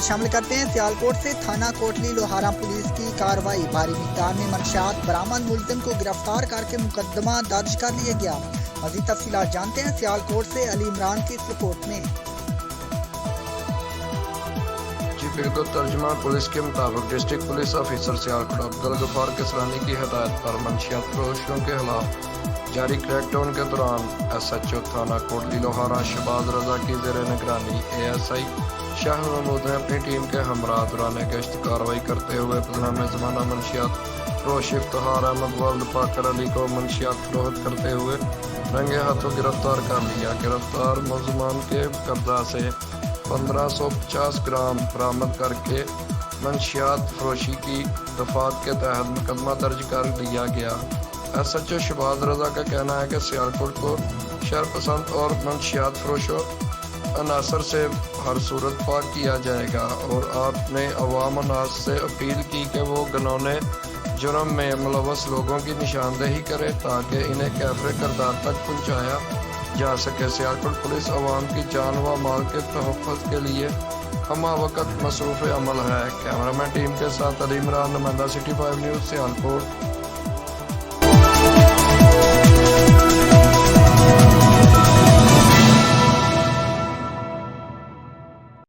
شامل کرتے ہیں سیالکوٹ سے تھانہ کوٹلی لوہارا پولیس کی کارروائی، بھاری مقدار میں منشیات برآمد، ملزم کو گرفتار کر کے مقدمہ درج کر لیا گیا۔ مزید تفصیلات جانتے ہیں سیالکوٹ سے علی عمران کی اس رپورٹ میں۔ چیف ایگزیکٹو ترجمہ پولیس کے مطابق district police officer Sialkot Abdul Ghaffar Kasrani کی ہدایت پر منشیات فروشوں کے خلاف جاری کریک ڈاؤن کے دوران ایس ایچ او تھانہ کوٹلی لوہارا شہباز رضا کی زیر نگرانی A S I Shah Mahmood نے اپنی ٹیم کے ہمراہ دوران گشت کارروائی کرتے ہوئے بدنام زمانہ منشیات فروش افتخار احمد والد پاکر علی کو منشیات فروخت کرتے ہوئے رنگے ہاتھوں گرفتار کر لیا۔ گرفتار ملزمان کے قبضہ سے 1550 گرام برآمد کر کے منشیات فروشی کی دفعات کے تحت مقدمہ درج کر لیا گیا۔ ایس ایچ او شہباز رضا کا کہنا ہے کہ سیالکوٹ کو شہر پسند اور منشیات فروشوں عناصر سے ہر صورت پاک کیا جائے گا، اور آپ نے عوام الناس سے اپیل کی کہ وہ گھنونے جرم میں ملوث لوگوں کی نشاندہی کرے تاکہ انہیں کیفر کردار تک پہنچایا جا سکے۔ سیالکوٹ پولیس عوام کی جان و مال کے تحفظ کے لیے ہمہ وقت مصروف عمل ہے۔ کیمرہ مین ٹیم کے ساتھ علی عمران، نمائندہ سٹی 5 نیوز، سیالکوٹ۔